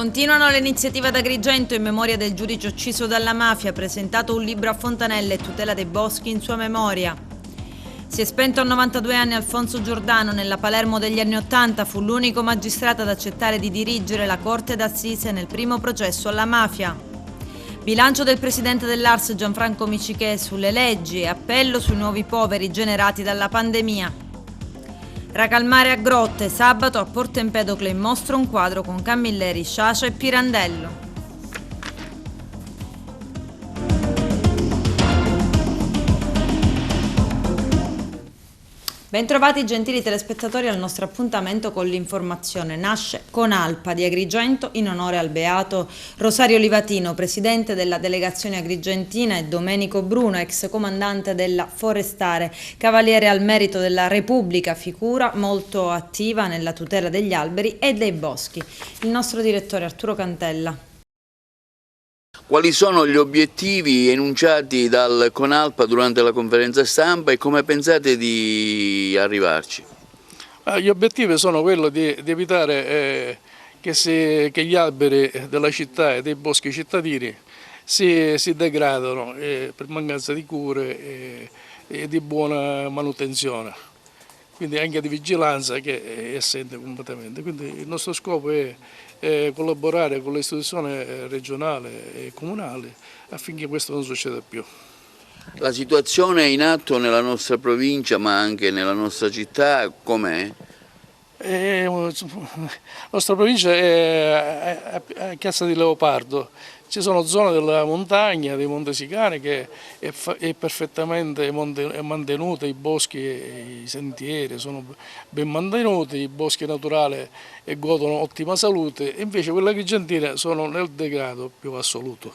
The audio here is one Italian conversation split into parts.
Continuano le iniziative ad Agrigento in memoria del giudice ucciso dalla mafia, presentato un libro a Fontanelle, tutela dei boschi in sua memoria. Si è spento a 92 anni Alfonso Giordano, nella Palermo degli anni '80 fu l'unico magistrato ad accettare di dirigere la Corte d'Assise nel primo processo alla mafia. Bilancio del presidente dell'Ars Gianfranco Micichè sulle leggi e appello sui nuovi poveri generati dalla pandemia. Racalmare a Grotte, sabato a Porto Empedocle in mostra un quadro con Camilleri, Sciascia e Pirandello. Bentrovati gentili telespettatori al nostro appuntamento con l'informazione. Nasce Conalpa di Agrigento in onore al beato Rosario Livatino, presidente della delegazione agrigentina, e Domenico Bruno, ex comandante della Forestare, cavaliere al merito della Repubblica, figura molto attiva nella tutela degli alberi e dei boschi. Il nostro direttore Arturo Cantella. Quali sono gli obiettivi enunciati dal Conalpa durante la conferenza stampa e come pensate di arrivarci? Gli obiettivi sono quelli di evitare che gli alberi della città e dei boschi cittadini si degradano per mancanza di cure e di buona manutenzione, quindi anche di vigilanza che è assente completamente. Quindi il nostro scopo è collaborare con le istituzioni regionali e comunali affinché questo non succeda più. La situazione in atto nella nostra provincia ma anche nella nostra città com'è? La nostra provincia è a Chiazza di Leopardo. Ci sono zone della montagna, dei Montesicani, che è perfettamente mantenuta, i boschi e i sentieri sono ben mantenuti, i boschi naturali godono ottima salute, e invece quelle agrigentine sono nel degrado più assoluto,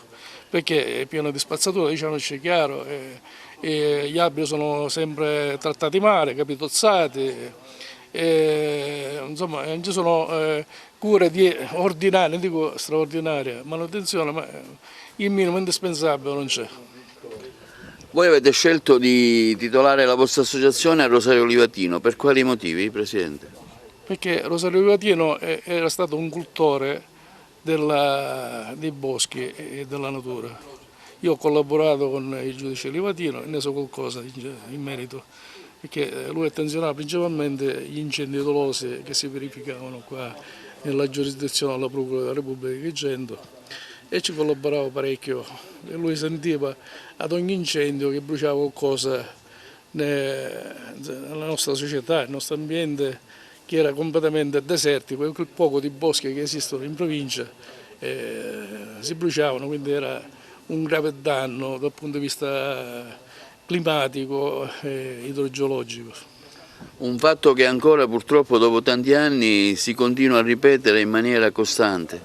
perché è pieno di spazzatura, diciamoci chiaro, gli alberi sono sempre trattati male, capitozzati, insomma non ci sono cure di ordinaria, non dico straordinaria, manutenzione, ma il minimo indispensabile non c'è. Voi avete scelto di titolare la vostra associazione a Rosario Livatino, per quali motivi, Presidente? Perché Rosario Livatino era stato un cultore dei boschi e della natura. Io ho collaborato con il giudice Livatino e ne so qualcosa in merito, perché lui attenzionava principalmente gli incendi dolosi che si verificavano qua nella giurisdizione della Procura della Repubblica di Agrigento, e ci collaborava parecchio, e lui sentiva ad ogni incendio che bruciava qualcosa nella nostra società, nel nostro ambiente che era completamente desertico, e quel poco di boschi che esistono in provincia si bruciavano, quindi era un grave danno dal punto di vista climatico e idrogeologico. Un fatto che ancora purtroppo dopo tanti anni si continua a ripetere in maniera costante,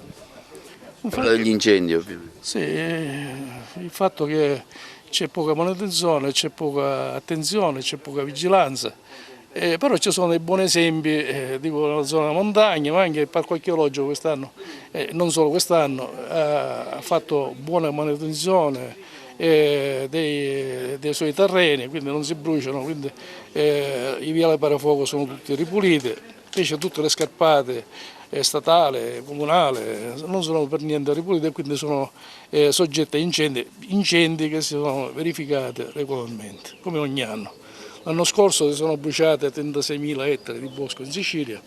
quello degli incendi ovviamente. Sì, il fatto che c'è poca manutenzione, c'è poca attenzione, c'è poca vigilanza, però ci sono dei buoni esempi, dico nella zona montagna, ma anche il Parco Archeologico quest'anno, non solo quest'anno, ha fatto buona manutenzione dei suoi terreni, quindi non si bruciano, quindi i viali parafuoco sono tutti ripuliti, invece tutte le scarpate statale, comunale non sono per niente ripulite, e quindi sono soggette a incendi che si sono verificati regolarmente, come ogni anno. L'anno scorso si sono bruciate 36.000 ettari di bosco in Sicilia.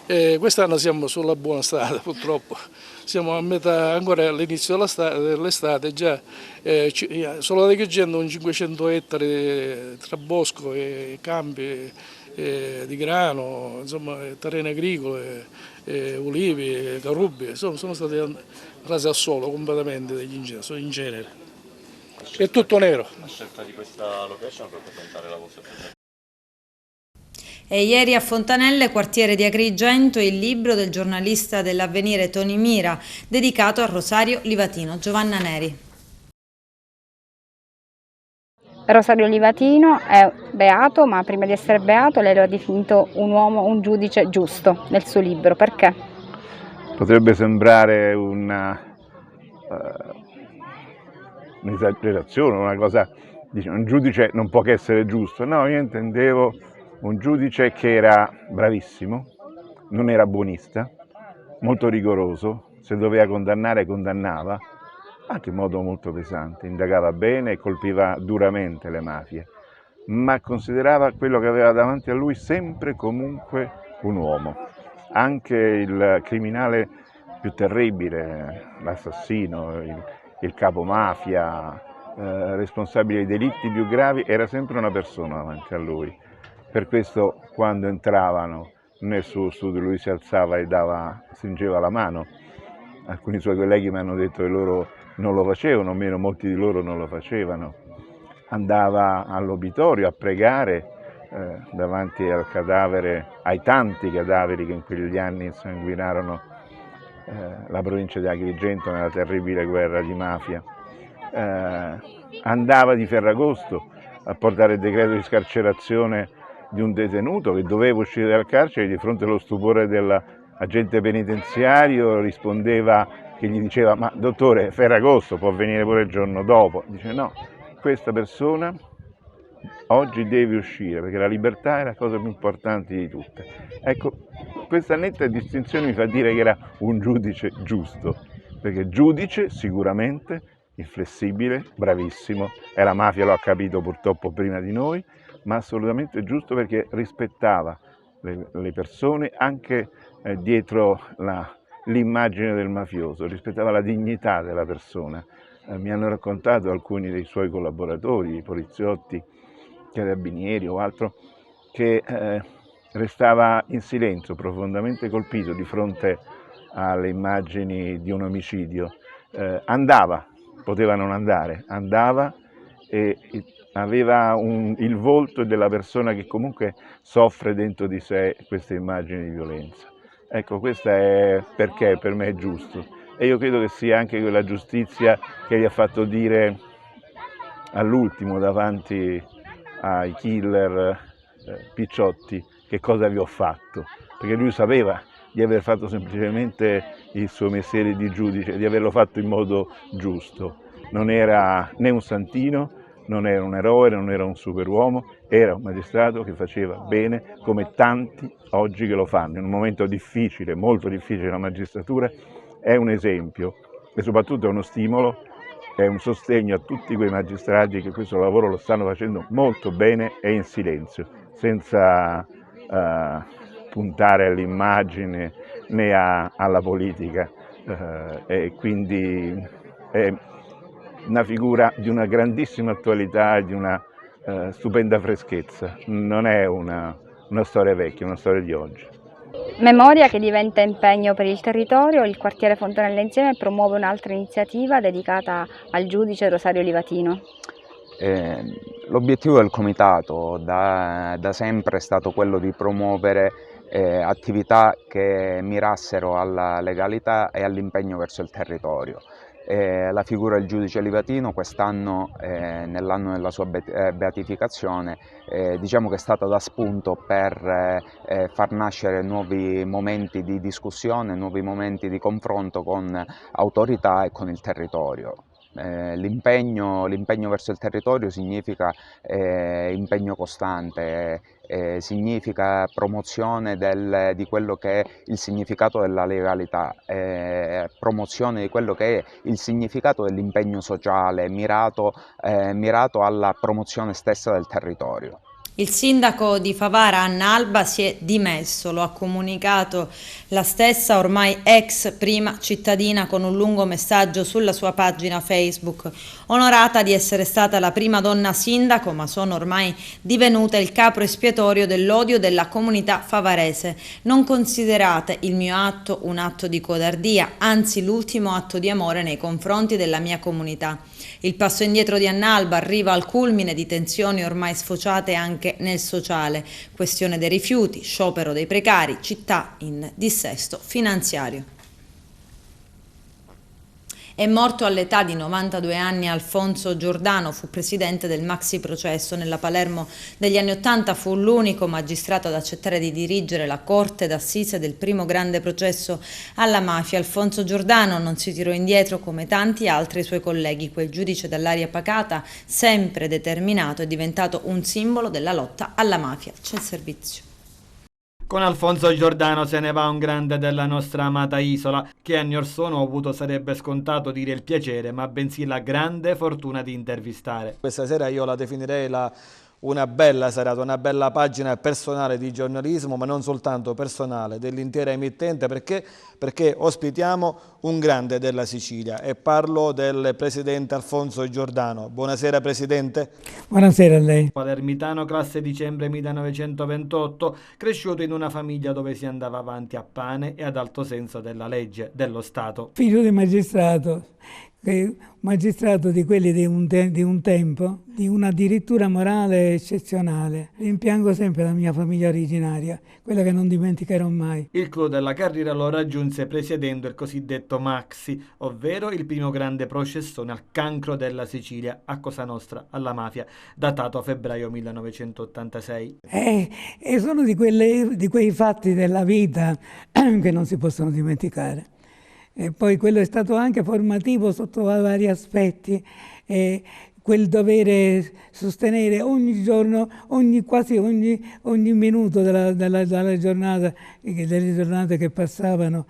Quest'anno siamo sulla buona strada, purtroppo. Siamo a metà, ancora all'inizio dell'estate, già solo ad Agrigento un 500 ettari tra bosco e campi di grano, insomma terreni agricoli, ulivi, carubi, sono stati rasi al suolo completamente dagli incendi, sono in genere. È tutto nero. La scelta di questa location per presentare la vostra presenza. E ieri a Fontanelle, quartiere di Agrigento, il libro del giornalista dell'Avvenire Tony Mira, dedicato a Rosario Livatino. Giovanna Neri. Rosario Livatino è beato, ma prima di essere beato lei lo ha definito un uomo, un giudice giusto nel suo libro. Perché? Potrebbe sembrare un'esagerazione, una cosa, un giudice non può che essere giusto. No, io intendevo un giudice che era bravissimo, non era buonista, molto rigoroso, se doveva condannare condannava, anche in modo molto pesante, indagava bene e colpiva duramente le mafie, ma considerava quello che aveva davanti a lui sempre e comunque un uomo. Anche il criminale più terribile, l'assassino, il capomafia, responsabile dei delitti più gravi, era sempre una persona davanti a lui. Per questo quando entravano nel suo studio lui si alzava e stringeva la mano. Alcuni suoi colleghi mi hanno detto che loro non lo facevano, o meno molti di loro non lo facevano. Andava all'obitorio a pregare davanti al cadavere, ai tanti cadaveri che in quegli anni insanguinarono la provincia di Agrigento nella terribile guerra di mafia. Andava di Ferragosto a portare il decreto di scarcerazione di un detenuto che doveva uscire dal carcere, di fronte allo stupore dell'agente penitenziario rispondeva, che gli diceva: ma dottore, Ferragosto, può venire pure il giorno dopo. Dice: no, questa persona oggi deve uscire perché la libertà è la cosa più importante di tutte. Ecco, questa netta distinzione mi fa dire che era un giudice giusto, perché giudice sicuramente, inflessibile, bravissimo, e la mafia lo ha capito purtroppo prima di noi, ma assolutamente giusto perché rispettava le persone anche dietro l'immagine del mafioso, rispettava la dignità della persona. Mi hanno raccontato alcuni dei suoi collaboratori, i poliziotti, carabinieri o altro, che restava in silenzio, profondamente colpito di fronte alle immagini di un omicidio. Andava, poteva non andare, andava e aveva il volto della persona che comunque soffre dentro di sé queste immagini di violenza. Ecco, questo è perché per me è giusto, e io credo che sia anche quella giustizia che gli ha fatto dire all'ultimo davanti ai killer Picciotti che cosa vi ho fatto, perché lui sapeva di aver fatto semplicemente il suo mestiere di giudice, di averlo fatto in modo giusto. Non era né un santino, non era un eroe, non era un superuomo, era un magistrato che faceva bene, come tanti oggi che lo fanno. In un momento difficile, molto difficile, la magistratura è un esempio e soprattutto è uno stimolo, è un sostegno a tutti quei magistrati che questo lavoro lo stanno facendo molto bene e in silenzio, senza puntare all'immagine né alla politica, e quindi è una figura di una grandissima attualità e di una stupenda freschezza. Non è una storia vecchia, è una storia di oggi. Memoria che diventa impegno per il territorio. Il quartiere Fontanelle Insieme promuove un'altra iniziativa dedicata al giudice Rosario Livatino. L'obiettivo del comitato da sempre è stato quello di promuovere attività che mirassero alla legalità e all'impegno verso il territorio. La figura del giudice Livatino quest'anno, nell'anno della sua beatificazione, diciamo che è stata da spunto per far nascere nuovi momenti di discussione, nuovi momenti di confronto con autorità e con il territorio. L'impegno verso il territorio significa impegno costante, significa promozione di quello che è il significato della legalità, promozione di quello che è il significato dell'impegno sociale mirato alla promozione stessa del territorio. Il sindaco di Favara, Anna Alba, si è dimesso, lo ha comunicato la stessa ormai ex prima cittadina con un lungo messaggio sulla sua pagina Facebook. Onorata di essere stata la prima donna sindaco, ma sono ormai divenuta il capro espiatorio dell'odio della comunità favarese. Non considerate il mio atto un atto di codardia, anzi l'ultimo atto di amore nei confronti della mia comunità. Il passo indietro di Anna Alba arriva al culmine di tensioni ormai sfociate anche nel sociale, questione dei rifiuti, sciopero dei precari, città in dissesto finanziario. È morto all'età di 92 anni Alfonso Giordano, fu presidente del Maxi Processo. Nella Palermo degli anni '80 fu l'unico magistrato ad accettare di dirigere la corte d'assise del primo grande processo alla mafia. Alfonso Giordano non si tirò indietro come tanti altri suoi colleghi. Quel giudice dall'aria pacata, sempre determinato, è diventato un simbolo della lotta alla mafia. C'è il servizio. Con Alfonso Giordano se ne va un grande della nostra amata isola, che anni or sono ho avuto, sarebbe scontato dire il piacere, ma bensì la grande fortuna di intervistare. Questa sera io la definirei una bella serata, una bella pagina personale di giornalismo, ma non soltanto personale, dell'intera emittente, perché ospitiamo un grande della Sicilia e parlo del presidente Alfonso Giordano. Buonasera Presidente. Buonasera a lei. Palermitano, classe dicembre 1928, cresciuto in una famiglia dove si andava avanti a pane e ad alto senso della legge, dello Stato. Figlio di magistrato di quelli di un tempo, di una dirittura morale eccezionale. Rimpiango sempre la mia famiglia originaria, quella che non dimenticherò mai. Il clou della carriera lo raggiunse presiedendo il cosiddetto Maxi, ovvero il primo grande processone al cancro della Sicilia, a Cosa Nostra, alla mafia, datato febbraio 1986. E sono di quei fatti della vita che non si possono dimenticare. E poi quello è stato anche formativo sotto vari aspetti, quel dovere sostenere ogni giorno, quasi ogni minuto delle giornate che passavano,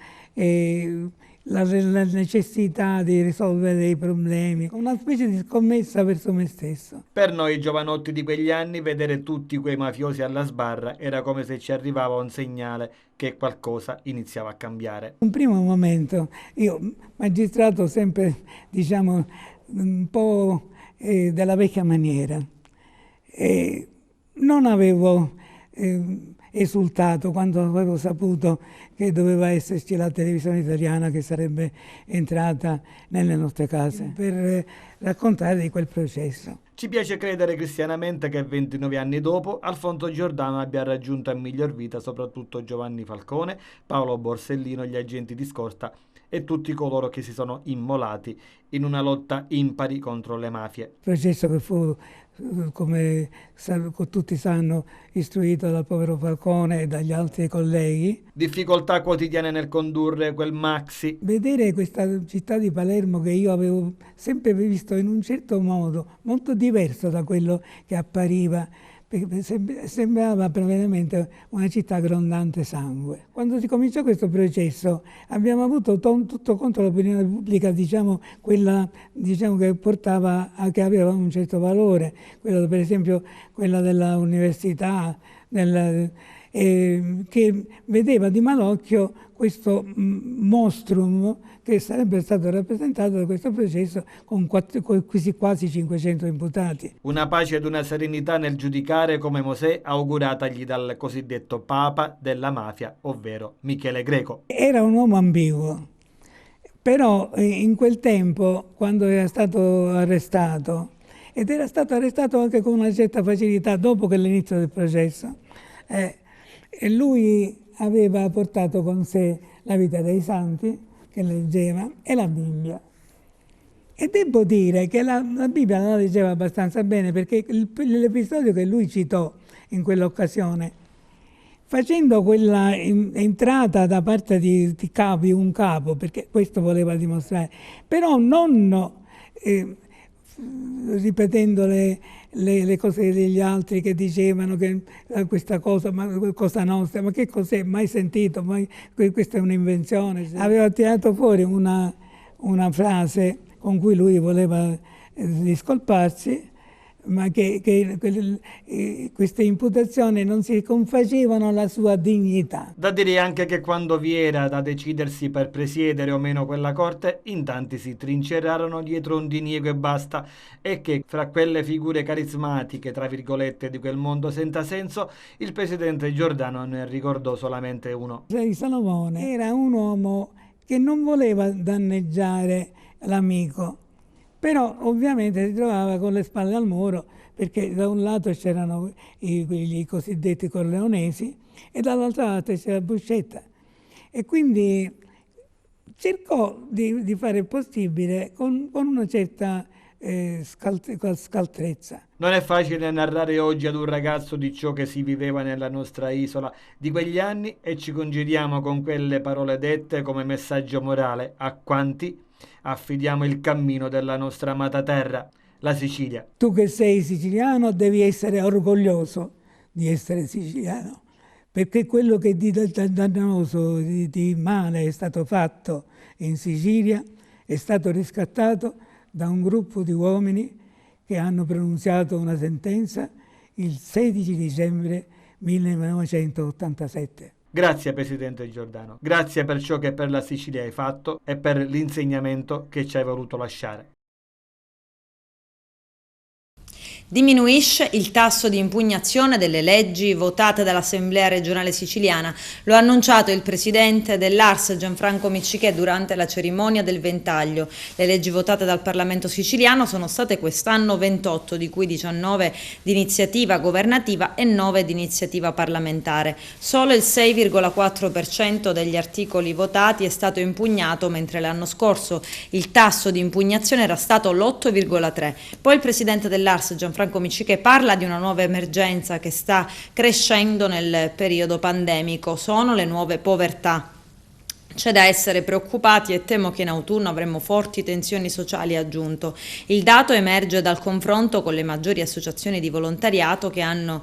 la necessità di risolvere dei problemi, una specie di scommessa verso me stesso. Per noi giovanotti di quegli anni vedere tutti quei mafiosi alla sbarra era come se ci arrivava un segnale che qualcosa iniziava a cambiare. Un primo momento, io magistrato sempre, diciamo, un po' della vecchia maniera, non avevo esultato quando avevo saputo che doveva esserci la televisione italiana che sarebbe entrata nelle nostre case per raccontare di quel processo. Ci piace credere cristianamente che 29 anni dopo Alfonso Giordano abbia raggiunto a miglior vita soprattutto Giovanni Falcone, Paolo Borsellino, gli agenti di scorta e tutti coloro che si sono immolati in una lotta impari contro le mafie. Il processo che fu, come tutti sanno, istruito dal povero Falcone e dagli altri colleghi. Difficoltà quotidiane nel condurre quel Maxi. Vedere questa città di Palermo che io avevo sempre visto in un certo modo, molto diverso da quello che appariva, sembrava veramente una città grondante sangue. Quando si cominciò questo processo abbiamo avuto tutto contro l'opinione pubblica, diciamo quella che portava che aveva un certo valore, quello, per esempio quella della università, che vedeva di malocchio questo mostrum che sarebbe stato rappresentato da questo processo con quasi 500 imputati. Una pace ed una serenità nel giudicare come Mosè auguratagli dal cosiddetto Papa della mafia, ovvero Michele Greco. Era un uomo ambiguo, però in quel tempo, quando era stato arrestato, ed era stato arrestato anche con una certa facilità dopo che l'inizio del processo, e lui aveva portato con sé la vita dei santi, che leggeva, e la Bibbia. E devo dire che la Bibbia la leggeva abbastanza bene, perché l'episodio che lui citò in quell'occasione, facendo quella entrata da parte di un capo, perché questo voleva dimostrare, però non ripetendo le cose degli altri che dicevano che questa cosa, ma Cosa Nostra, ma che cos'è? Mai sentito? Questa è un'invenzione. Aveva tirato fuori una frase con cui lui voleva discolparsi, ma che queste imputazioni non si confacevano alla sua dignità. Da dire anche che quando vi era da decidersi per presiedere o meno quella corte, in tanti si trincerarono dietro un diniego e basta, e che fra quelle figure carismatiche, tra virgolette, di quel mondo senza senso, il presidente Giordano ne ricordò solamente uno. Salomone era un uomo che non voleva danneggiare l'amico, però ovviamente si trovava con le spalle al muro, perché da un lato c'erano i cosiddetti corleonesi e dall'altra parte c'era Buscetta. E quindi cercò di fare il possibile con una certa scaltrezza. Non è facile narrare oggi ad un ragazzo di ciò che si viveva nella nostra isola di quegli anni, e ci congediamo con quelle parole dette come messaggio morale a quanti affidiamo il cammino della nostra amata terra, la Sicilia. Tu che sei siciliano devi essere orgoglioso di essere siciliano, perché quello che di dannoso, di male è stato fatto in Sicilia è stato riscattato da un gruppo di uomini che hanno pronunziato una sentenza il 16 dicembre 1987. Grazie Presidente Giordano, grazie per ciò che per la Sicilia hai fatto e per l'insegnamento che ci hai voluto lasciare. Diminuisce il tasso di impugnazione delle leggi votate dall'Assemblea regionale siciliana. Lo ha annunciato il presidente dell'ARS Gianfranco Miccichè durante la cerimonia del ventaglio. Le leggi votate dal Parlamento siciliano sono state quest'anno 28, di cui 19 di iniziativa governativa e 9 di iniziativa parlamentare. Solo il 6,4% degli articoli votati è stato impugnato, mentre l'anno scorso il tasso di impugnazione era stato l'8,3%. Poi il presidente dell'ARS Gianfranco Miccichè parla di una nuova emergenza che sta crescendo nel periodo pandemico, sono le nuove povertà. C'è da essere preoccupati e temo che in autunno avremo forti tensioni sociali, ha aggiunto. Il dato emerge dal confronto con le maggiori associazioni di volontariato che hanno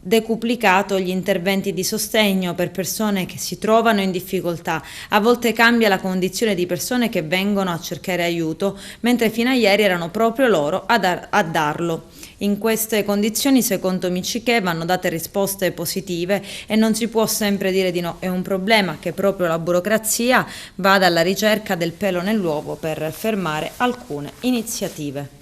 decuplicato gli interventi di sostegno per persone che si trovano in difficoltà. A volte cambia la condizione di persone che vengono a cercare aiuto, mentre fino a ieri erano proprio loro a darlo. In queste condizioni, secondo Miccichè, vanno date risposte positive e non si può sempre dire di no. È un problema che proprio la burocrazia vada alla ricerca del pelo nell'uovo per fermare alcune iniziative.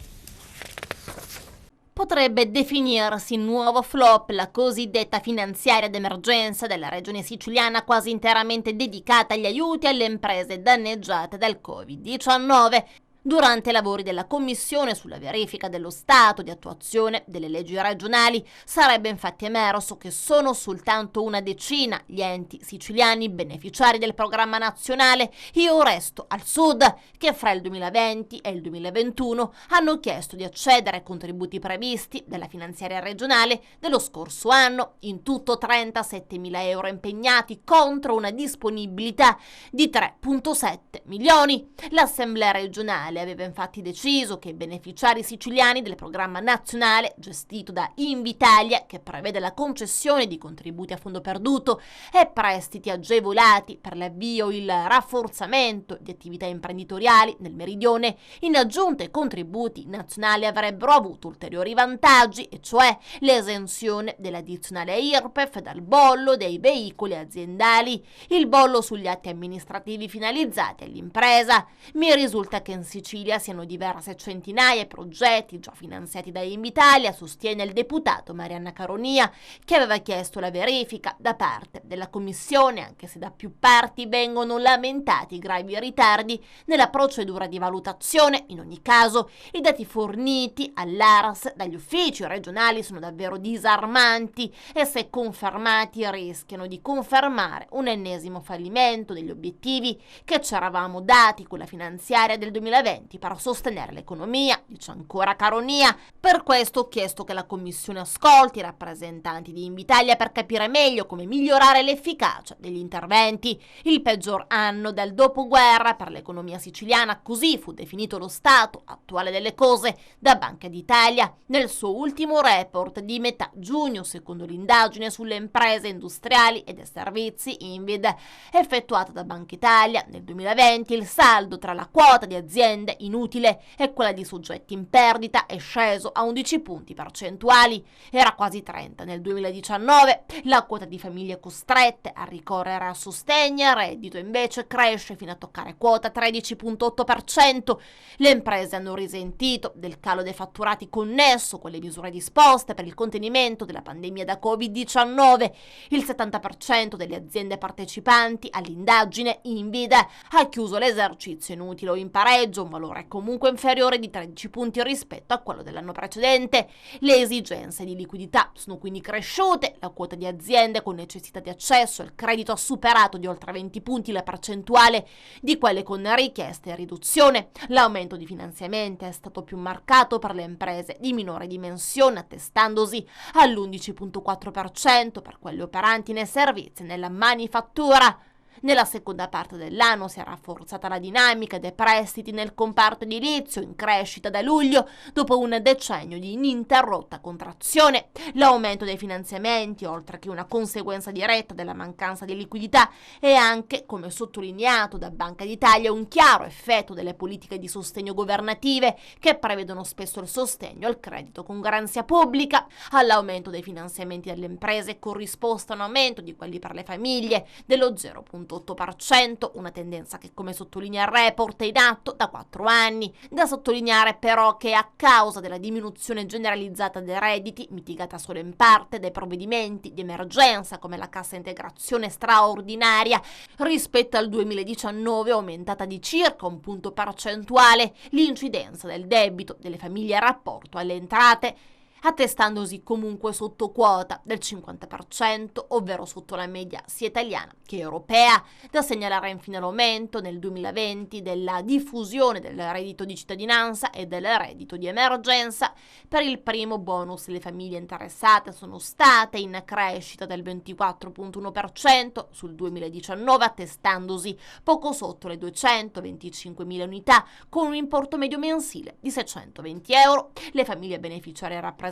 Potrebbe definirsi nuovo flop la cosiddetta finanziaria d'emergenza della regione siciliana, quasi interamente dedicata agli aiuti alle imprese danneggiate dal Covid-19. Durante i lavori della Commissione sulla verifica dello stato di attuazione delle leggi regionali sarebbe infatti emerso che sono soltanto una decina gli enti siciliani beneficiari del programma nazionale, io resto al sud, che fra il 2020 e il 2021 hanno chiesto di accedere ai contributi previsti dalla finanziaria regionale dello scorso anno, in tutto 37.000 euro impegnati contro una disponibilità di 3,7 milioni. L'Assemblea regionale aveva infatti deciso che i beneficiari siciliani del programma nazionale gestito da Invitalia, che prevede la concessione di contributi a fondo perduto e prestiti agevolati per l'avvio o il rafforzamento di attività imprenditoriali nel meridione, in aggiunta ai contributi nazionali avrebbero avuto ulteriori vantaggi, e cioè l'esenzione dell'addizionale IRPEF dal bollo dei veicoli aziendali, il bollo sugli atti amministrativi finalizzati all'impresa. Mi risulta che in Sicilia siano diverse centinaia di progetti già finanziati da Invitalia, sostiene il deputato Marianna Caronia, che aveva chiesto la verifica da parte della Commissione, anche se da più parti vengono lamentati gravi ritardi nella procedura di valutazione. In ogni caso, i dati forniti all'ARS dagli uffici regionali sono davvero disarmanti e, se confermati, rischiano di confermare un ennesimo fallimento degli obiettivi che ci eravamo dati con la finanziaria del 2020 per sostenere l'economia, dice ancora Caronia. Per questo ho chiesto che la Commissione ascolti i rappresentanti di Invitalia per capire meglio come migliorare l'efficacia degli interventi. Il peggior anno dal dopoguerra per l'economia siciliana, così fu definito lo stato attuale delle cose da Banca d'Italia nel suo ultimo report di metà giugno, secondo l'indagine sulle imprese industriali e dei servizi Invid effettuata da Banca Italia nel 2020. Il saldo tra la quota di aziende inutile e quella di soggetti in perdita è sceso a 11 punti percentuali, era quasi 30 nel 2019. La quota di famiglie costrette a ricorrere a sostegno e reddito invece cresce fino a toccare quota 13,8%. Le imprese hanno risentito del calo dei fatturati connesso con le misure disposte per il contenimento della pandemia da Covid-19. Il 70% delle aziende partecipanti all'indagine Invid ha chiuso l'esercizio in utile o in pareggio, un valore comunque inferiore di 13 punti rispetto a quello dell'anno precedente. Le esigenze di liquidità sono quindi cresciute, la quota di aziende con necessità di accesso al credito ha superato di oltre 20 punti la percentuale di quelle con richieste e riduzione. L'aumento di finanziamenti è stato più marcato per le imprese di minore dimensione, attestandosi all'11,4% per quelle operanti nei servizi e nella manifattura. Nella seconda parte dell'anno si è rafforzata la dinamica dei prestiti nel comparto edilizio, in crescita da luglio, dopo un decennio di ininterrotta contrazione. L'aumento dei finanziamenti, oltre che una conseguenza diretta della mancanza di liquidità, è anche, come sottolineato da Banca d'Italia, un chiaro effetto delle politiche di sostegno governative che prevedono spesso il sostegno al credito con garanzia pubblica. All'aumento dei finanziamenti alle imprese corrisposta un aumento di quelli per le famiglie dello 0,8%, una tendenza che, come sottolinea il report, è in atto da 4 anni. Da sottolineare però che a causa della diminuzione generalizzata dei redditi, mitigata solo in parte dai provvedimenti di emergenza come la cassa integrazione straordinaria, rispetto al 2019 è aumentata di circa un punto percentuale l'incidenza del debito delle famiglie in rapporto alle entrate, attestandosi comunque sotto quota del 50%, ovvero sotto la media sia italiana che europea. Da segnalare infine l'aumento nel 2020 della diffusione del reddito di cittadinanza e del reddito di emergenza. Per il primo bonus le famiglie interessate sono state in crescita del 24,1% sul 2019, attestandosi poco sotto le 225.000 unità, con un importo medio mensile di 620 euro. Le famiglie beneficiarie rappresentano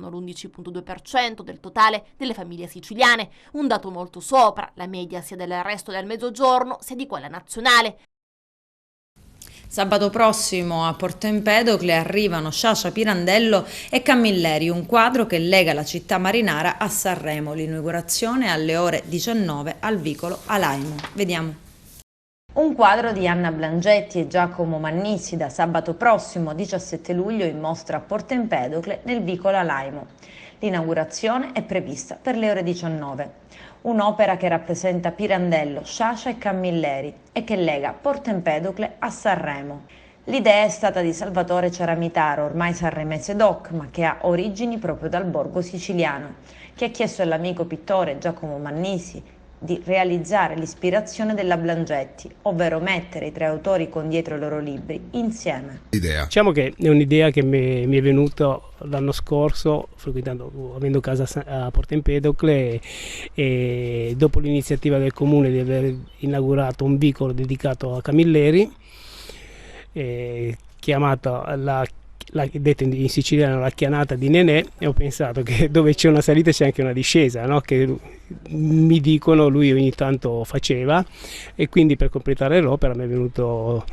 l'11,2% del totale delle famiglie siciliane, un dato molto sopra la media sia del resto del Mezzogiorno sia di quella nazionale. Sabato prossimo a Porto Empedocle arrivano Sciascia, Pirandello e Camilleri, un quadro che lega la città marinara a Sanremo. L'inaugurazione alle ore 19 al vicolo Alaimo. Vediamo. Un quadro di Anna Blangetti e Giacomo Mannissi da sabato prossimo 17 luglio in mostra a Porto Empedocle nel vicolo Alaimo. L'inaugurazione è prevista per le ore 19. Un'opera che rappresenta Pirandello, Sciascia e Camilleri e che lega Porto Empedocle a Sanremo. L'idea è stata di Salvatore Ciaramitaro, ormai sanremese doc, ma che ha origini proprio dal borgo siciliano, che ha chiesto all'amico pittore Giacomo Mannissi di realizzare l'ispirazione della Blangetti, ovvero mettere i 3 autori con dietro i loro libri insieme. Diciamo che è un'idea che mi è venuta l'anno scorso, avendo casa a Porto Empedocle, e dopo l'iniziativa del comune di aver inaugurato un vicolo dedicato a Camilleri, chiamato detto in siciliano la chianata di Nenè, e ho pensato che dove c'è una salita c'è anche una discesa, no? Che mi dicono lui ogni tanto faceva, e quindi per completare l'opera mi è venuto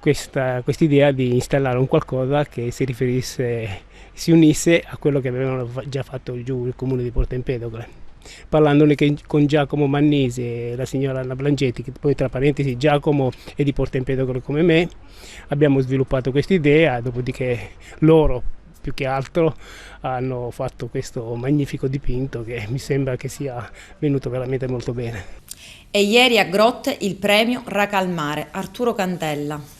questa idea di installare un qualcosa che si unisse a quello che avevano già fatto giù il comune di Porto Empedocle. Parlandone con Giacomo Mannisi e la signora Anna Blangetti, che poi tra parentesi Giacomo è di Porto Empedocle come me, abbiamo sviluppato questa idea, dopodiché loro più che altro hanno fatto questo magnifico dipinto che mi sembra che sia venuto veramente molto bene. E ieri a Grotte il premio Raca al Mare, Arturo Cantella.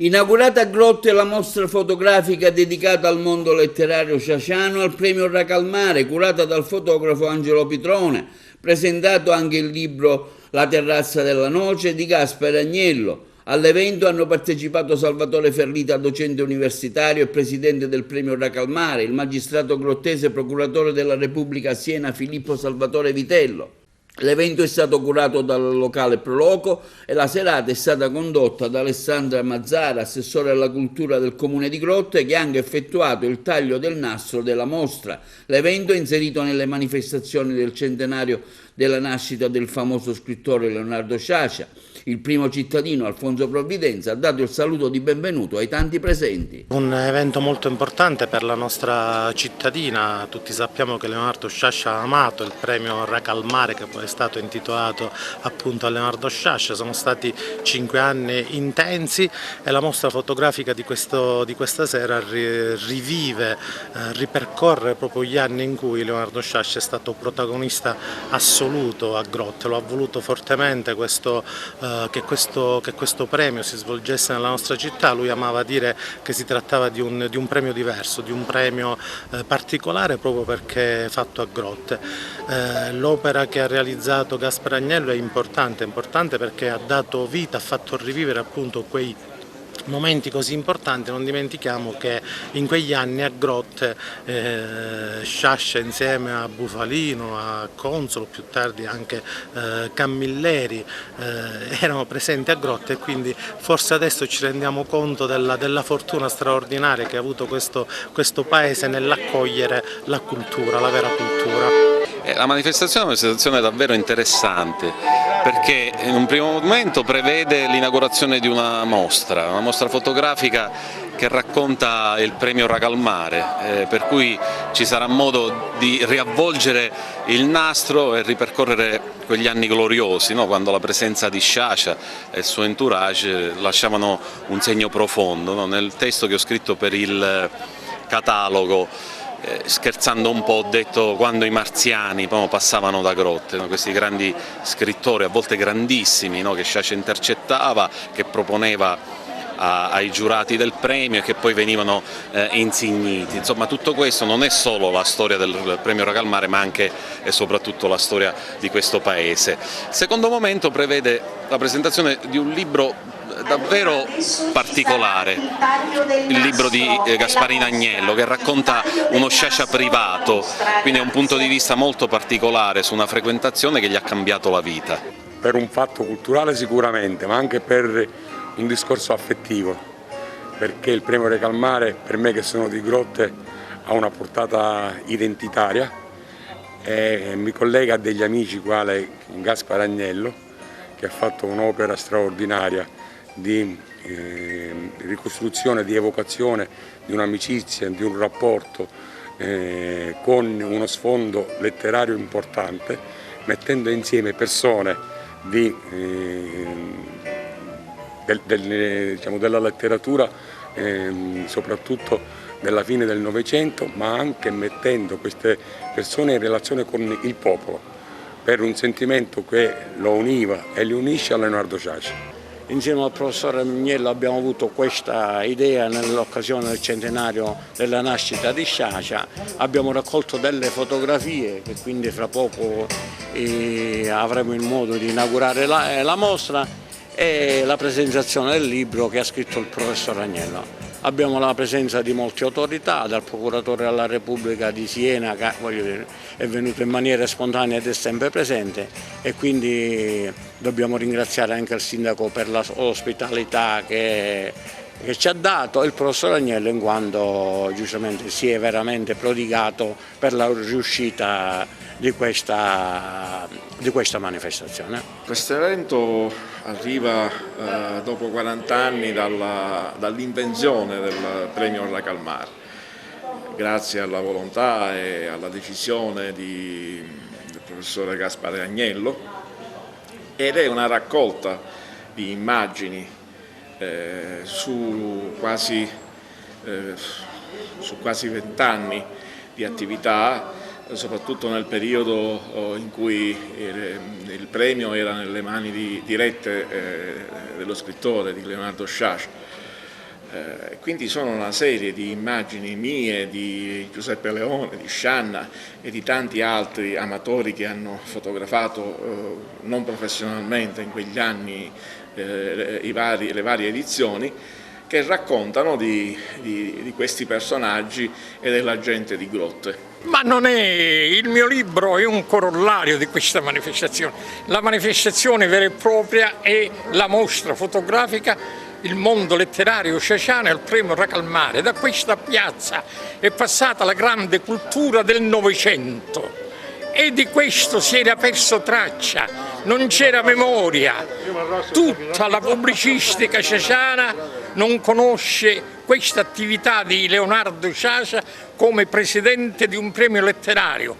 Inaugurata a Grotte la mostra fotografica dedicata al mondo letterario sciasciano al premio Raca al Mare, curata dal fotografo Angelo Pitrone, presentato anche il libro La terrazza della noce di Gaspare Agnello. All'evento hanno partecipato Salvatore Ferlita, docente universitario e presidente del premio Raca al Mare, il magistrato grottese procuratore della Repubblica a Siena Filippo Salvatore Vitello. L'evento è stato curato dal locale Proloco e la serata è stata condotta da Alessandra Mazzara, assessore alla cultura del comune di Grotte, che ha anche effettuato il taglio del nastro della mostra. L'evento è inserito nelle manifestazioni del centenario della nascita del famoso scrittore Leonardo Sciascia. Il primo cittadino, Alfonso Provvidenza, ha dato il saluto di benvenuto ai tanti presenti. Un evento molto importante per la nostra cittadina. Tutti sappiamo che Leonardo Sciascia ha amato il premio Raca al Mare, che poi è stato intitolato appunto a Leonardo Sciascia. Sono stati 5 anni intensi e la mostra fotografica di questa sera ripercorre proprio gli anni in cui Leonardo Sciascia è stato protagonista assoluto a Grotte. Lo ha voluto fortemente che questo premio si svolgesse nella nostra città. Lui amava dire che si trattava di un premio diverso, di un premio particolare proprio perché fatto a Grotte. L'opera che ha realizzato Gaspare Agnello è importante perché ha dato vita, ha fatto rivivere appunto quei momenti così importanti. Non dimentichiamo che in quegli anni a Grotte Sciascia insieme a Bufalino, a Consolo, più tardi anche Camilleri erano presenti a Grotte, e quindi forse adesso ci rendiamo conto della fortuna straordinaria che ha avuto questo paese nell'accogliere la cultura, la vera cultura. La manifestazione è una manifestazione davvero interessante, perché in un primo momento prevede l'inaugurazione di una mostra fotografica che racconta il premio Racalmare, per cui ci sarà modo di riavvolgere il nastro e ripercorrere quegli anni gloriosi, no? Quando la presenza di Sciascia e il suo entourage lasciavano un segno profondo, no? Nel testo che ho scritto per il catalogo, scherzando un po', ho detto quando i marziani passavano da Grotte, no? Questi grandi scrittori, a volte grandissimi, no? Che Sciascia intercettava, che proponeva ai giurati del premio e che poi venivano insigniti. Insomma, tutto questo non è solo la storia del premio Racalmare, ma anche e soprattutto la storia di questo paese. Il secondo momento prevede la presentazione di un libro davvero particolare, il libro di Gasparino Agnello, che racconta uno Sciascia privato, quindi è un punto di vista molto particolare su una frequentazione che gli ha cambiato la vita. Per un fatto culturale sicuramente, ma anche per un discorso affettivo, perché il premio Racalmare, per me che sono di Grotte, ha una portata identitaria e mi collega a degli amici quale Gaspare Agnello, che ha fatto un'opera straordinaria di ricostruzione, di evocazione di un'amicizia, di un rapporto con uno sfondo letterario importante, mettendo insieme persone della letteratura, soprattutto della fine del Novecento, ma anche mettendo queste persone in relazione con il popolo, per un sentimento che lo univa e li unisce a Leonardo Sciascia. Insieme al professor Agnello abbiamo avuto questa idea nell'occasione del centenario della nascita di Sciascia. Abbiamo raccolto delle fotografie che quindi fra poco avremo il modo di inaugurare la mostra, e la presentazione del libro che ha scritto il professor Agnello. Abbiamo la presenza di molte autorità, dal procuratore della Repubblica di Siena, che è venuto in maniera spontanea ed è sempre presente, e quindi dobbiamo ringraziare anche il sindaco per l'ospitalità che ci ha dato, il professor Agnello, in quanto giustamente si è veramente prodigato per la riuscita di questa manifestazione. Questo evento arriva dopo 40 anni dall'invenzione del premio Racalmare, grazie alla volontà e alla decisione del professore Gaspare Agnello, ed è una raccolta di immagini su quasi 20 anni di attività, soprattutto nel periodo in cui il premio era nelle mani dirette dello scrittore, di Leonardo Sciascia. Quindi sono una serie di immagini mie, di Giuseppe Leone, di Scianna e di tanti altri amatori che hanno fotografato non professionalmente in quegli anni le varie edizioni, che raccontano di questi personaggi e della gente di Grotte. Ma non è, il mio libro è un corollario di questa manifestazione. La manifestazione vera e propria è la mostra fotografica Il mondo letterario sciasciano e il premio Racalmare. Da questa piazza è passata la grande cultura del Novecento e di questo si era perso traccia, non c'era memoria. Tutta la pubblicistica sciasciana non conosce questa attività di Leonardo Sciascia come presidente di un premio letterario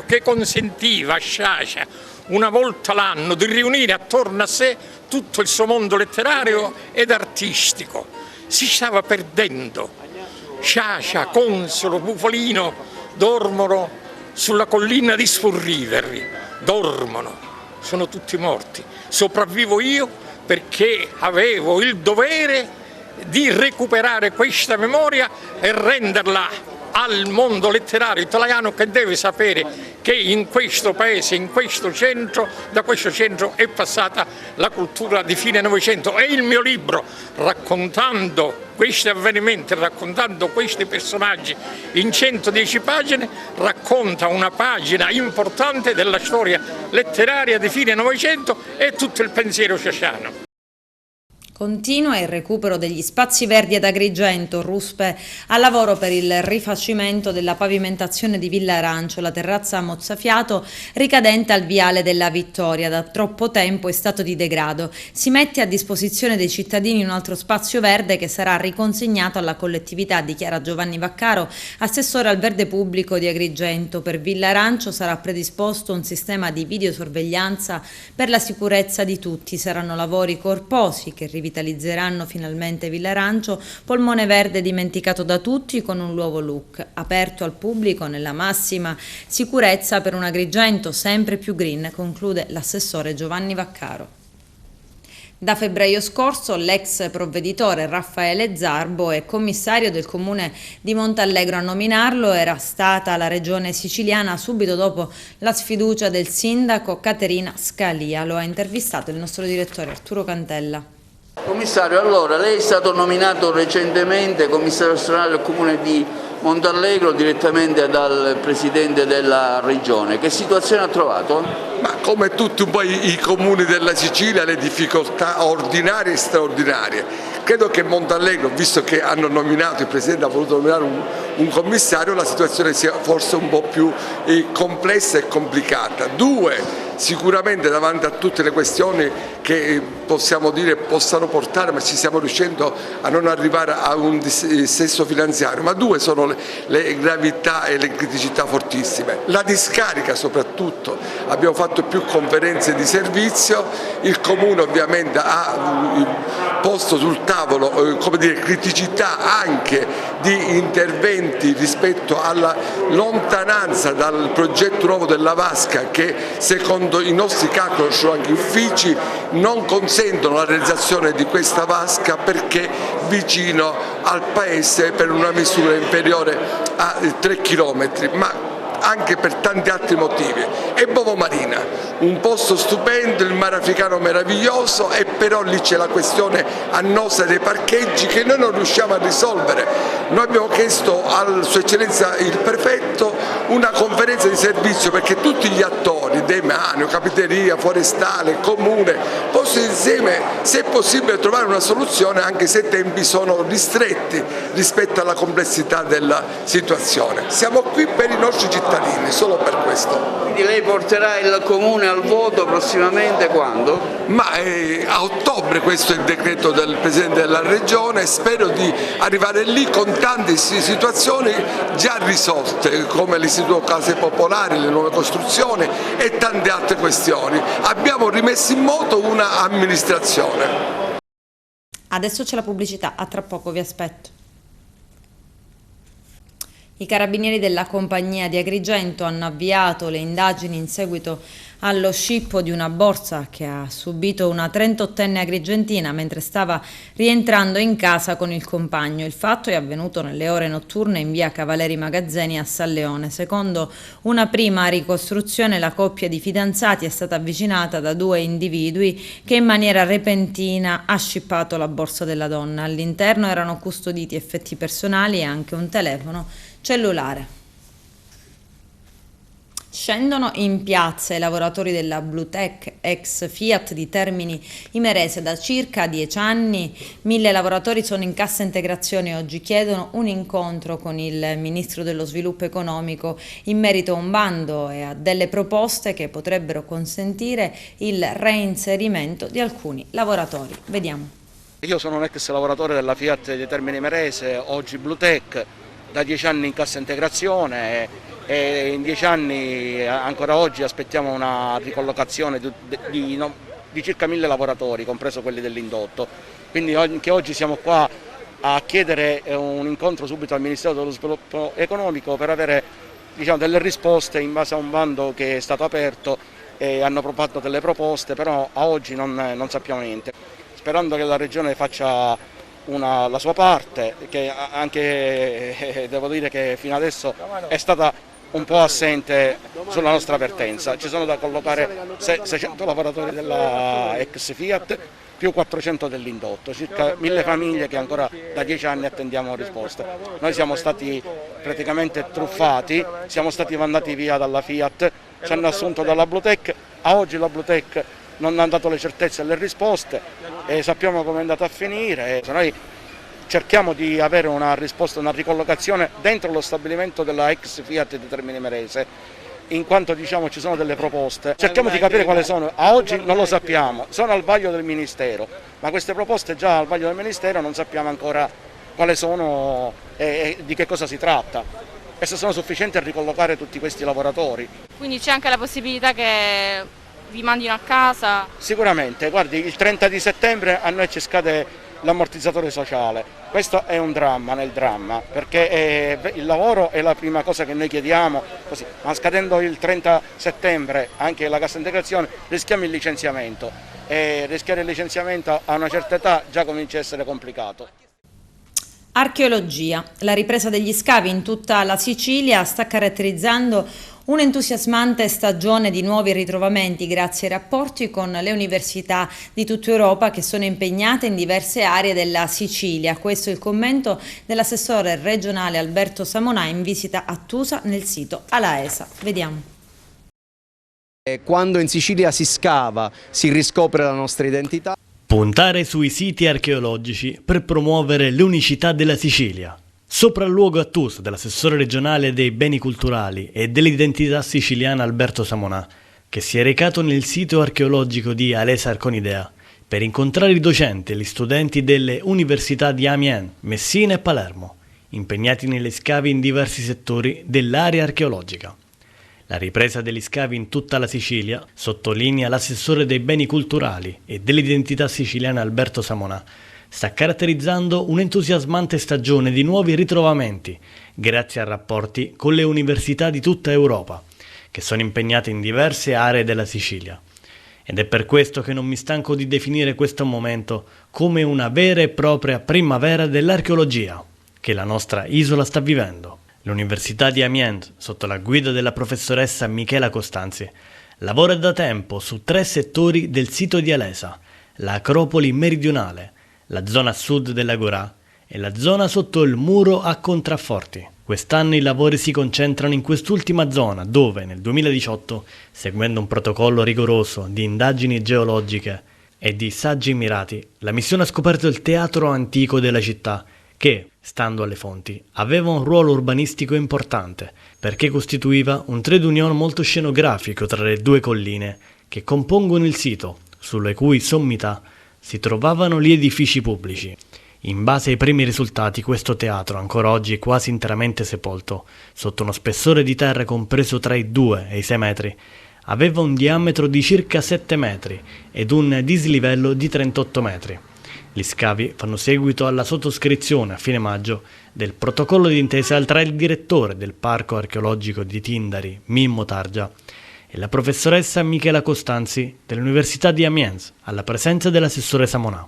che consentiva a Sciascia una volta l'anno di riunire attorno a sé tutto il suo mondo letterario ed artistico. Si stava perdendo. Sciascia, Consolo, Bufalino dormono sulla collina di Sforriveri, dormono, sono tutti morti. Sopravvivo io perché avevo il dovere di recuperare questa memoria e renderla al mondo letterario italiano, che deve sapere che in questo paese, in questo centro, da questo centro è passata la cultura di fine Novecento. E il mio libro, raccontando questi avvenimenti, raccontando questi personaggi in 110 pagine, racconta una pagina importante della storia letteraria di fine Novecento e tutto il pensiero sciasciano. Continua il recupero degli spazi verdi ad Agrigento. Ruspe al lavoro per il rifacimento della pavimentazione di Villa Arancio, la terrazza mozzafiato ricadente al viale della Vittoria. Da troppo tempo è stato di degrado. Si mette a disposizione dei cittadini un altro spazio verde che sarà riconsegnato alla collettività, dichiara Giovanni Vaccaro, assessore al verde pubblico di Agrigento. Per Villa Arancio sarà predisposto un sistema di videosorveglianza per la sicurezza di tutti. Saranno lavori corposi che rivitalizzeranno finalmente Villa Arancio, polmone verde dimenticato da tutti, con un nuovo look, aperto al pubblico nella massima sicurezza per un Agrigento sempre più green, conclude l'assessore Giovanni Vaccaro. Da febbraio scorso l'ex provveditore Raffaele Zarbo è commissario del comune di Montallegro. A nominarlo era stata la regione siciliana subito dopo la sfiducia del sindaco Caterina Scalia. Lo ha intervistato il nostro direttore Arturo Cantella. Commissario, allora lei è stato nominato recentemente commissario straordinario del comune di Montallegro direttamente dal presidente della regione. Che situazione ha trovato? Ma come tutti un po' i comuni della Sicilia, le difficoltà ordinarie e straordinarie. Credo che Montallegro, visto che hanno nominato, il Presidente ha voluto nominare un commissario, la situazione sia forse un po' più complessa e complicata. Due, sicuramente davanti a tutte le questioni che possiamo dire possano portare, ma ci stiamo riuscendo a non arrivare a un dissesto finanziario, ma due sono le gravità e le criticità fortissime. La discarica soprattutto, abbiamo fatto più conferenze di servizio, il Comune ovviamente ha posto sul tavolo criticità anche di interventi rispetto alla lontananza dal progetto nuovo della vasca che secondo i nostri calcoli, sono anche uffici, non consentono la realizzazione di questa vasca perché vicino al paese per una misura inferiore a 3 km, ma anche per tanti altri motivi. E Bovo Marina, un posto stupendo, il mare africano meraviglioso, e però lì c'è la questione annosa dei parcheggi che noi non riusciamo a risolvere. Noi abbiamo chiesto a Sua Eccellenza il Prefetto una conferenza di servizio perché tutti gli attori, demanio, capitaneria, forestale, comune, possono insieme, se è possibile, trovare una soluzione anche se i tempi sono ristretti rispetto alla complessità della situazione. Siamo qui per i nostri cittadini, solo per questo. Quindi lei porterà il Comune al voto prossimamente quando? Ma a ottobre, questo è il decreto del Presidente della Regione, spero di arrivare lì con tante situazioni già risolte come l'Istituto Case Popolari, le nuove costruzioni e tante altre questioni. Abbiamo rimesso in moto una amministrazione. Adesso c'è la pubblicità, a tra poco vi aspetto. I carabinieri della compagnia di Agrigento hanno avviato le indagini in seguito allo scippo di una borsa che ha subito una 38enne agrigentina mentre stava rientrando in casa con il compagno. Il fatto è avvenuto nelle ore notturne in via Cavaleri Magazzeni a San Leone. Secondo una prima ricostruzione, la coppia di fidanzati è stata avvicinata da 2 individui che in maniera repentina ha scippato la borsa della donna. All'interno erano custoditi effetti personali e anche un telefono cellulare. Scendono in piazza i lavoratori della Bluetech ex Fiat di Termini Imerese. Da circa 10 anni 1000 lavoratori sono in cassa integrazione e oggi chiedono un incontro con il Ministro dello Sviluppo Economico in merito a un bando e a delle proposte che potrebbero consentire il reinserimento di alcuni lavoratori. Vediamo. Io sono un ex lavoratore della Fiat di Termini Imerese, oggi Bluetech, da 10 anni in cassa integrazione e in 10 anni ancora oggi aspettiamo una ricollocazione di circa 1000 lavoratori, compreso quelli dell'indotto. Quindi anche oggi siamo qua a chiedere un incontro subito al Ministero dello Sviluppo Economico per avere delle risposte in base a un bando che è stato aperto e hanno proposto delle proposte, però a oggi non sappiamo niente. Sperando che la Regione faccia la sua parte, che anche devo dire che fino adesso è stata un po' assente sulla nostra vertenza. Ci sono da collocare 600 lavoratori della ex Fiat più 400 dell'indotto, circa 1000 famiglie che ancora da 10 anni attendiamo risposte. Noi siamo stati praticamente truffati, siamo stati mandati via dalla Fiat, ci hanno assunto dalla Blutec, a oggi la Blutec non ha dato le certezze e le risposte e sappiamo come è andata a finire. Noi cerchiamo di avere una risposta, una ricollocazione dentro lo stabilimento della ex Fiat di Termini Imerese, in quanto diciamo ci sono delle proposte, cerchiamo di capire quali sono, a oggi non lo sappiamo, sono al vaglio del Ministero, ma queste proposte già al vaglio del Ministero non sappiamo ancora quali sono e di che cosa si tratta e se sono sufficienti a ricollocare tutti questi lavoratori. Quindi c'è anche la possibilità che vi mandino a casa? Sicuramente, guardi, il 30 di settembre a noi ci scade l'ammortizzatore sociale, questo è un dramma nel dramma, perché il lavoro è la prima cosa che noi chiediamo, così, ma scadendo il 30 settembre anche la cassa integrazione rischiamo il licenziamento e rischiare il licenziamento a una certa età già comincia a essere complicato. Archeologia. La ripresa degli scavi in tutta la Sicilia sta caratterizzando un'entusiasmante stagione di nuovi ritrovamenti grazie ai rapporti con le università di tutta Europa che sono impegnate in diverse aree della Sicilia. Questo è il commento dell'assessore regionale Alberto Samonà in visita a Tusa nel sito Alaesa. Vediamo. Quando in Sicilia si scava, si riscopre la nostra identità. Puntare sui siti archeologici per promuovere l'unicità della Sicilia. Sopralluogo a Tusa dell'assessore regionale dei beni culturali e dell'identità siciliana Alberto Samonà, che si è recato nel sito archeologico di Alesa Arconidea per incontrare i docenti e gli studenti delle università di Amiens, Messina e Palermo, impegnati negli scavi in diversi settori dell'area archeologica. La ripresa degli scavi in tutta la Sicilia, sottolinea l'assessore dei beni culturali e dell'identità siciliana Alberto Samonà, sta caratterizzando un'entusiasmante stagione di nuovi ritrovamenti, grazie a rapporti con le università di tutta Europa, che sono impegnate in diverse aree della Sicilia. Ed è per questo che non mi stanco di definire questo momento come una vera e propria primavera dell'archeologia, che la nostra isola sta vivendo. L'Università di Amiens, sotto la guida della professoressa Michela Costanzi, lavora da tempo su 3 settori del sito di Alesa, l'Acropoli meridionale, la zona sud dell'Agorà e la zona sotto il muro a contrafforti. Quest'anno i lavori si concentrano in quest'ultima zona dove nel 2018, seguendo un protocollo rigoroso di indagini geologiche e di saggi mirati, la missione ha scoperto il teatro antico della città che, stando alle fonti, aveva un ruolo urbanistico importante perché costituiva un trade union molto scenografico tra le 2 colline che compongono il sito, sulle cui sommità si trovavano gli edifici pubblici. In base ai primi risultati, questo teatro, ancora oggi quasi interamente sepolto, sotto uno spessore di terra compreso tra i 2 e i 6 metri, aveva un diametro di circa 7 metri ed un dislivello di 38 metri. Gli scavi fanno seguito alla sottoscrizione a fine maggio del protocollo d'intesa tra il direttore del Parco Archeologico di Tindari, Mimmo Targia, e la professoressa Michela Costanzi dell'Università di Amiens, alla presenza dell'assessore Samonà.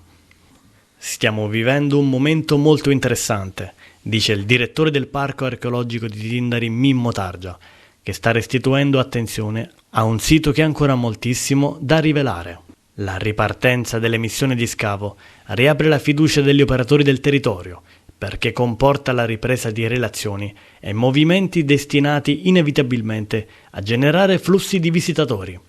Stiamo vivendo un momento molto interessante, dice il direttore del Parco Archeologico di Tindari, Mimmo Targia, che sta restituendo attenzione a un sito che ha ancora moltissimo da rivelare. La ripartenza delle missioni di scavo riapre la fiducia degli operatori del territorio, perché comporta la ripresa di relazioni e movimenti destinati inevitabilmente a generare flussi di visitatori.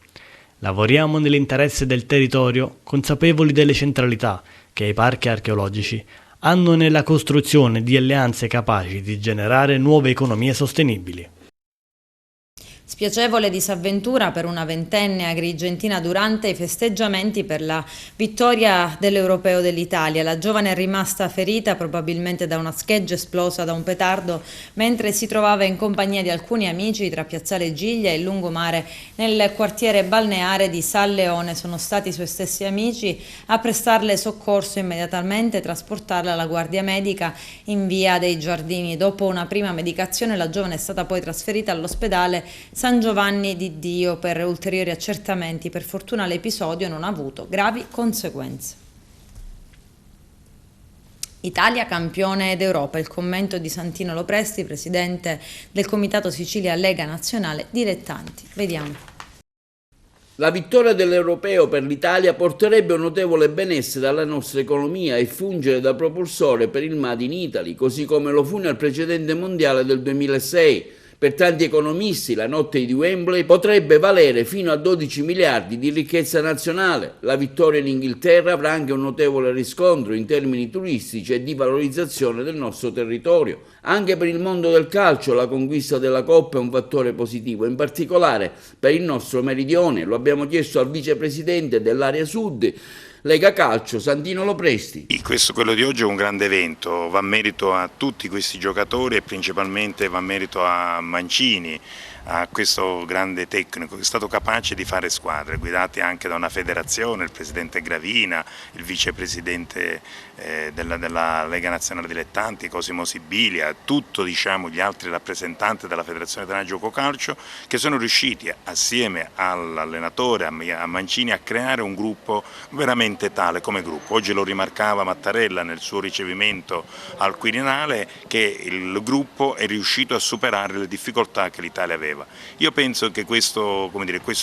Lavoriamo nell'interesse del territorio, consapevoli delle centralità che i parchi archeologici hanno nella costruzione di alleanze capaci di generare nuove economie sostenibili. Spiacevole disavventura per una ventenne agrigentina durante i festeggiamenti per la vittoria dell'Europeo dell'Italia. La giovane è rimasta ferita probabilmente da una scheggia esplosa da un petardo mentre si trovava in compagnia di alcuni amici tra Piazzale Giglia e il lungomare nel quartiere balneare di San Leone. Sono stati i suoi stessi amici a prestarle soccorso immediatamente e trasportarla alla guardia medica in via dei Giardini. Dopo una prima medicazione la giovane è stata poi trasferita all'ospedale San Giovanni di Dio per ulteriori accertamenti. Per fortuna l'episodio non ha avuto gravi conseguenze. Italia campione d'Europa, il commento di Santino Lopresti, presidente del Comitato Sicilia Lega Nazionale Dilettanti. Vediamo. La vittoria dell'Europeo per l'Italia porterebbe un notevole benessere alla nostra economia e fungere da propulsore per il Made in Italy, così come lo fu nel precedente mondiale del 2006. Per tanti economisti la notte di Wembley potrebbe valere fino a 12 miliardi di ricchezza nazionale. La vittoria in Inghilterra avrà anche un notevole riscontro in termini turistici e di valorizzazione del nostro territorio. Anche per il mondo del calcio la conquista della Coppa è un fattore positivo, in particolare per il nostro meridione. Lo abbiamo chiesto al vicepresidente dell'area sud, Lega Calcio, Santino Lopresti. Quello di oggi è un grande evento, va merito a tutti questi giocatori e principalmente va merito a Mancini, a questo grande tecnico che è stato capace di fare squadre, guidati anche da una federazione, il presidente Gravina, il vicepresidente della Lega Nazionale Dilettanti, Cosimo Sibilia, gli altri rappresentanti della Federazione Italiana Gioco Calcio, che sono riusciti assieme all'allenatore, a Mancini, a creare un gruppo veramente tale come gruppo. Oggi lo rimarcava Mattarella nel suo ricevimento al Quirinale, che il gruppo è riuscito a superare le difficoltà che l'Italia aveva. Io penso che questo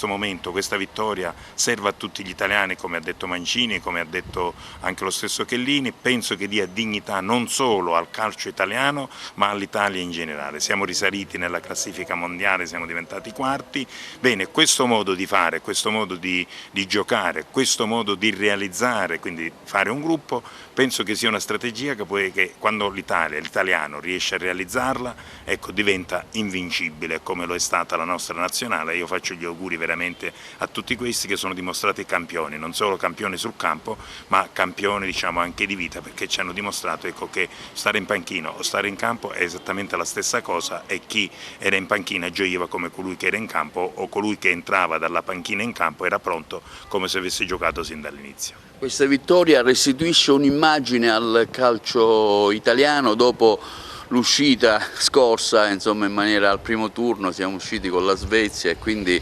momento, questa vittoria serva a tutti gli italiani, come ha detto Mancini, come ha detto anche lo stesso Chiellini. Penso che dia dignità non solo al calcio italiano ma all'Italia in generale. Siamo risaliti nella classifica mondiale, siamo diventati quarti. Bene, questo modo di fare, questo modo di giocare, questo modo di realizzare, quindi fare un gruppo, penso che sia una strategia che quando l'italiano riesce a realizzarla, diventa invincibile, come lo è stata la nostra nazionale. Io faccio gli auguri veramente a tutti questi che sono dimostrati campioni, non solo campioni sul campo, ma campioni anche di vita, perché ci hanno dimostrato che stare in panchina o stare in campo è esattamente la stessa cosa, e chi era in panchina gioiva come colui che era in campo, o colui che entrava dalla panchina in campo era pronto come se avesse giocato sin dall'inizio. Questa vittoria restituisce un'immagine al calcio italiano dopo l'uscita scorsa, in maniera al primo turno siamo usciti con la Svezia e quindi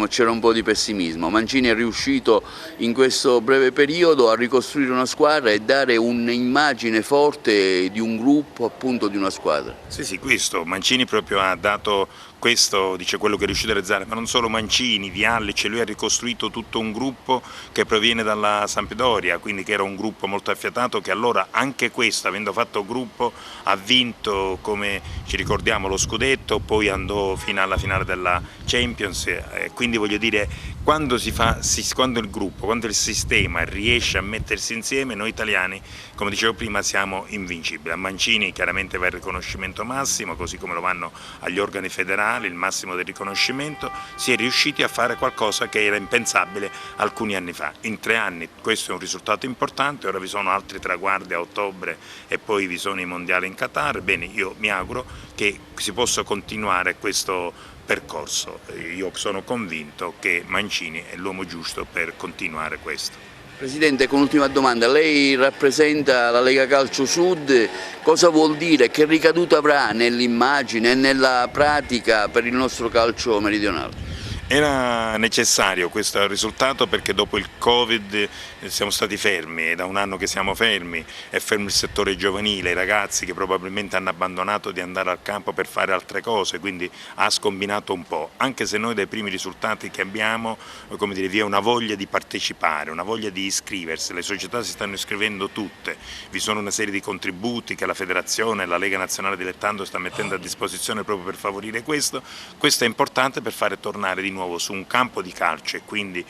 c'era un po' di pessimismo. Mancini è riuscito in questo breve periodo a ricostruire una squadra e dare un'immagine forte di un gruppo, appunto di una squadra. Sì, questo Mancini proprio ha dato questo, quello che è riuscito a realizzare, ma non solo Mancini, Viallic, lui ha ricostruito tutto un gruppo che proviene dalla Sampdoria, quindi che era un gruppo molto affiatato, che allora anche questo, avendo fatto gruppo, ha vinto, come ci ricordiamo, lo scudetto, poi andò fino alla finale della Champions, quindi voglio dire, quando il gruppo, quando il sistema riesce a mettersi insieme, noi italiani, come dicevo prima, siamo invincibili. A Mancini chiaramente va il riconoscimento massimo, così come lo vanno agli organi federali, il massimo del riconoscimento. Si è riusciti a fare qualcosa che era impensabile alcuni anni fa. In 3 anni questo è un risultato importante, ora vi sono altri traguardi a ottobre e poi vi sono i mondiali in Qatar. Bene, io mi auguro che si possa continuare questo percorso. Io sono convinto che Mancini è l'uomo giusto per continuare questo. Presidente, con un'ultima domanda, lei rappresenta la Lega Calcio Sud, cosa vuol dire, che ricaduta avrà nell'immagine e nella pratica per il nostro calcio meridionale? Era necessario questo risultato perché dopo il Covid siamo stati fermi, è da un anno che siamo fermi, è fermo il settore giovanile, i ragazzi che probabilmente hanno abbandonato di andare al campo per fare altre cose, quindi ha scombinato un po', anche se noi dai primi risultati che abbiamo, vi è una voglia di partecipare, una voglia di iscriversi, le società si stanno iscrivendo tutte, vi sono una serie di contributi che la Federazione e la Lega Nazionale Dilettanti sta mettendo a disposizione proprio per favorire questo è importante per fare tornare di nuovo su un campo di calcio e quindi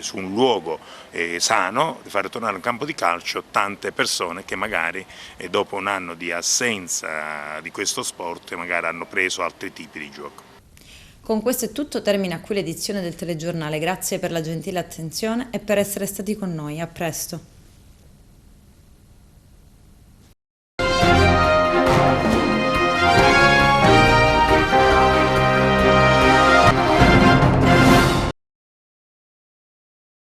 su un luogo sano, di fare tornare un campo di calcio tante persone che magari dopo un anno di assenza di questo sport magari hanno preso altri tipi di gioco. Con questo è tutto, termina qui l'edizione del telegiornale, grazie per la gentile attenzione e per essere stati con noi, a presto.